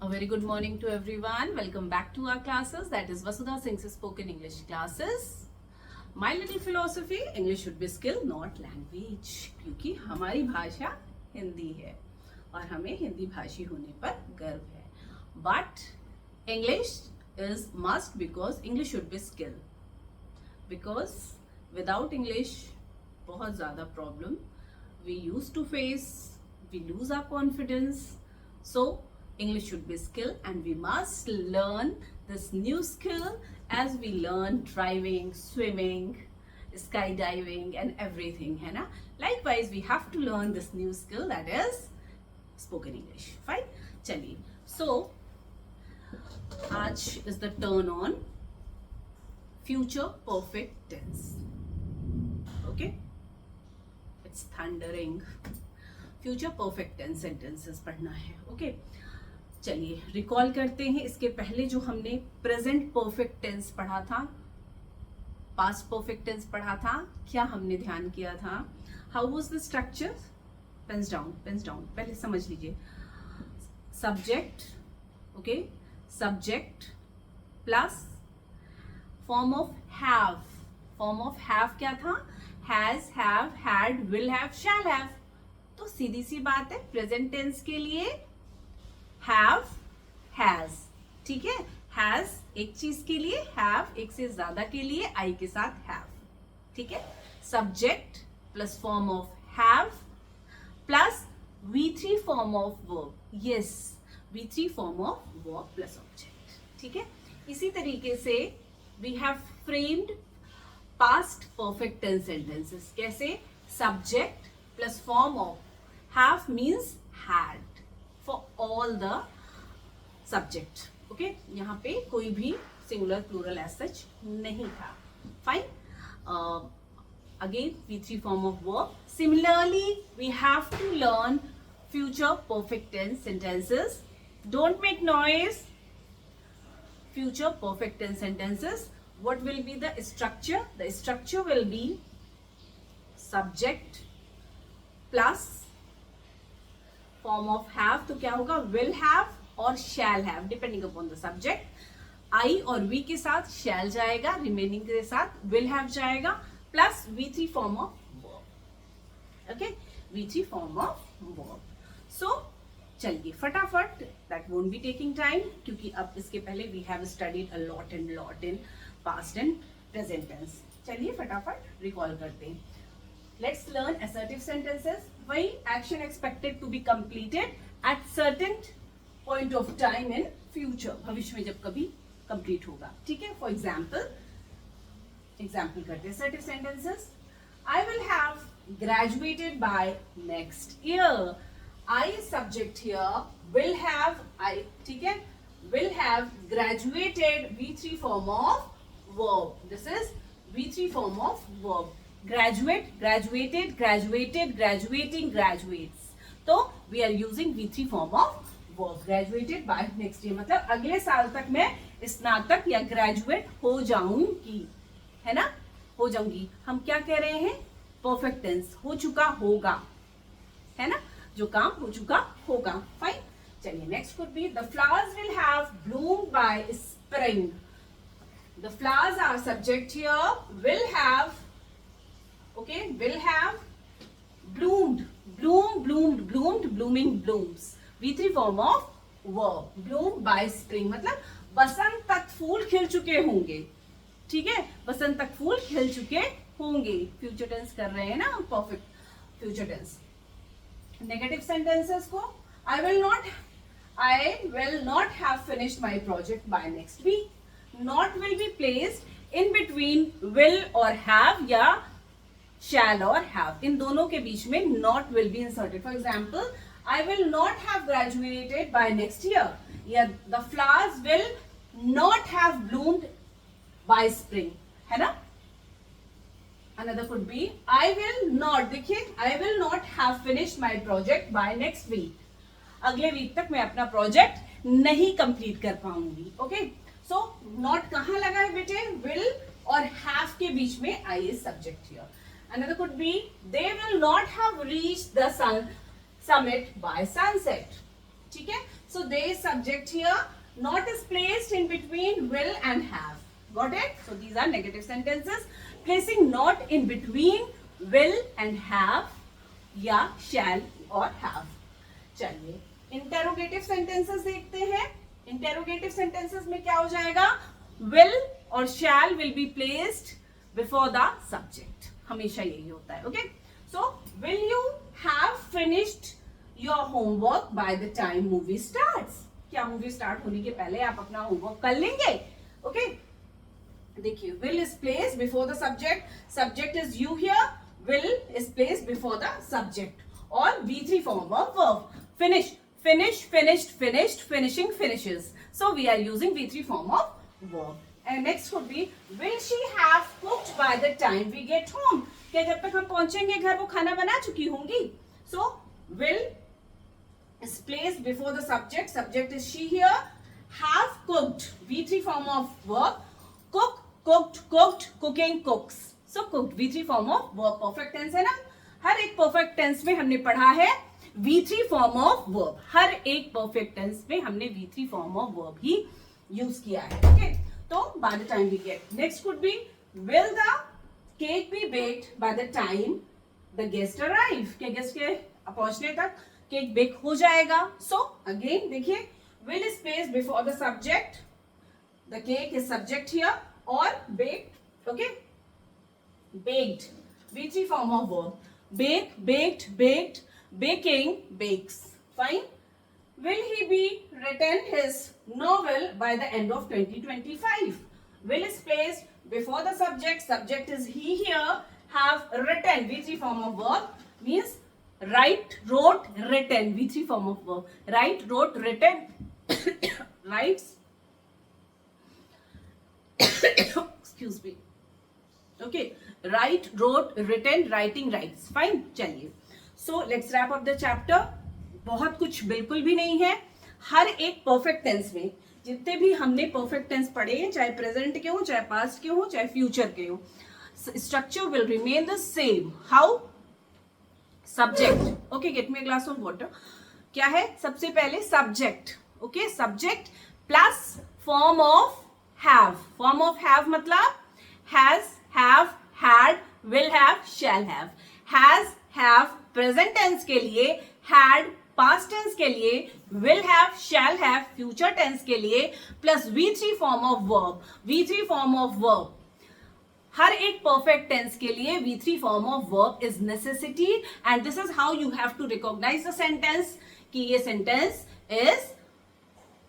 A very good morning to everyone. Welcome back to our classes. That is Vasudha Singh's spoken English classes. My little philosophy, English should be skill, not language. क्योंकि हमारी भाषा हिंदी है और हमें हिंदी भाषी होने पर गर्व है. But English is must because English should be skill. Because without English, बहुत ज़्यादा problem we used to face. We lose our confidence. So English should be skill and we must learn this new skill as we learn driving, swimming, skydiving and everything, है ना? Likewise, we have to learn this new skill that is spoken English. Fine? चलिए. So, आज is the turn on future perfect tense. Okay? It's thundering. Future perfect tense sentences पढ़ना है. Okay चलिए recall करते हैं. इसके पहले जो हमने प्रेजेंट परफेक्ट टेंस पढ़ा था, पास्ट परफेक्ट टेंस पढ़ा था, क्या हमने ध्यान किया था? How was the structure? Pens down, pens down. पहले समझ लीजिए. Subject, okay, subject plus form of have. Form of have क्या था? Has, have, had, will have, shall have. तो सीधी सी बात है, प्रेजेंट टेंस के लिए हैव, हैज. ठीक है, हैज एक चीज के लिए, हैव एक से ज्यादा के लिए, आई के साथ हैव. ठीक है, subject plus form of have plus V3 form of verb. Yes, V3 form of verb plus object. ठीक है, इसी तरीके से we have framed past perfect tense sentences. कैसे? Subject plus form of have means had for all the subject. Okay, यहाँ पे कोई भी singular plural as such नहीं था. Fine. Again V3 form of verb. Similarly, we have to learn future perfect tense sentences. Don't make noise. Future perfect tense sentences. What will be the structure? The structure will be subject plus form of have. तो क्या होगा? Will have और shall have depending upon the subject. I और we के साथ shall जाएगा, remaining के साथ विल हैव जाएगा, plus V3 form of verb. Okay, V3 form of verb. So चलिए फटाफट, that won't be taking time क्योंकि अब इसके पहले we have studied a lot in past and present tense. चलिए फटाफट रिकॉल करते हैं. Let's learn assertive sentences. वही action expected to be completed at certain point of time in future. भविष्य में जब कभी complete होगा. ठीक है? For example करते हैं assertive sentences. I will have graduated by next year. I subject here. Will have I. ठीक है? Will have graduated. V3 form of verb. This is V3 form of verb. Graduate, graduated, graduated, graduating, graduates. तो we are using V3 form of verb. Graduated by next year मतलब अगले साल तक मैं स्नातक या ग्रेजुएट हो जाऊंगी, है ना? हो जाऊंगी. हम क्या कह रहे हैं? Perfect tense. हो चुका होगा, है ना? जो काम हो चुका होगा. फाइन. चलिए next could be the flowers will have bloomed by spring. The flowers are subject here. Will have, okay, will have bloomed, bloomed, blooming, blooms. V3 form of verb. Bloom by spring मतलब बसंत तक फूल खिल चुके होंगे. ठीक है, बसंत तक फूल खिल चुके होंगे. फ्यूचर टेंस कर रहे हैं ना, perfect future tense. Negative sentences को I will not have finished my project by next week. Not will be placed in between will और have या shall or have. इन दोनों के बीच में not will be inserted. For example, I will not have graduated by next year. या the flowers will not have bloomed by spring. है ना? Another could be I will not. देखिए, I will not have finished my project by next week. अगले week तक मैं अपना project नहीं complete कर पाऊंगी. ओके, सो not कहाँ लगा है बेटे? will और have के बीच में I is subject here. Another could be they will not have reached the summit by sunset. ठीक है, So there is subject here. Not is placed in between will and have. Got it? So these are negative sentences. Placing not in between will and have या shall और have. चलिए interrogative sentences देखते हैं. Interrogative sentences में क्या हो जाएगा? will और shall will be placed before the subject. हमेशा यही होता है. Okay? So will you have finished your homework by the time movie starts? क्या मूवी स्टार्ट होने के पहले आप अपना होमवर्क कर लेंगे? ओके देखिए, will is placed before the subject. Subject is you here. Will is placed before the subject. और V3 form of verb. Finish, finish, finished, finished, finishing, finishes. So we are using V3 form of verb. And next would be, will she have cooked by the time we get home? क्या जब तक हम पहुंचेंगे घर वो खाना बना चुकी होंगी? So will is placed before the subject. Subject is she here. Have cooked. V3 form of verb. Cook, cooked, cooked, cooking, cooks. So cooked. V3 form of verb. Perfect tense है ना? हर एक perfect tense में हमने पढ़ा है V3 form of verb. हर एक perfect tense में हमने V3 form of verb he use किया है. Okay? तो by the time we get. Next could be, will the cake be baked by the time the guest arrive? क्या guest के पहुंचने तक केक बेक हो जाएगा? So again देखिए, will is placed before the subject. The cake is subject here. और baked, okay? Baked. V3 form of verb. Bake, baked, baked, baking, bakes. Fine. Will he be written his novel by the end of 2025? Will is placed before the subject. Subject is he here. Have written. V3 form of verb means write, wrote, written. V3 form of verb. Write, wrote, written. Writes. Excuse me. Okay. Write, wrote, written, writing, writes. Fine. चलिए. So let's wrap up the chapter. बहुत कुछ बिल्कुल भी नहीं है. हर एक perfect tense में जितने भी हमने परफेक्ट टेंस पढ़े हैं, चाहे प्रेजेंट के हो, चाहे पास्ट के हो, चाहे फ्यूचर के हो, structure will remain the same. How? Subject. Okay, get me a glass of water. क्या है? सबसे पहले subject. Okay, subject plus form of have. Form of have मतलब has, have, had, will have, shall have. Has, have present tense के लिए, had past tense के लिए, will have, shall have future tense के लिए, plus V3 form of verb. V3 form of verb हर एक perfect tense के लिए V3 form of verb is necessity. And this is how you have to recognize the sentence कि ये sentence is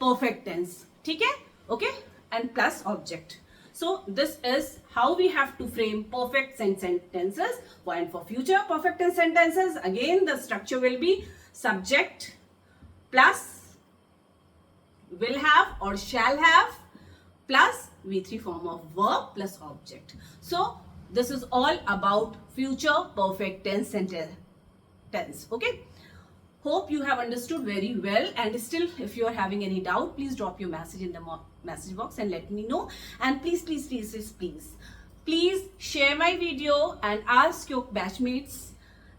perfect tense. ठीक है? Okay, and plus object. So this is how we have to frame perfect tense sentences. And for future perfect tense sentences, again the structure will be subject plus will have or shall have plus V3 form of verb plus object. So this is all about future perfect tense sentence. Okay? Hope you have understood very well, and still if you are having any doubt, please drop your message in the message box and let me know. And please share my video and ask your batchmates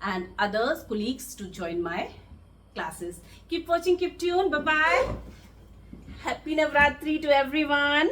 and others colleagues to join my classes. Keep watching, keep tuned. Bye bye. Happy Navratri to everyone.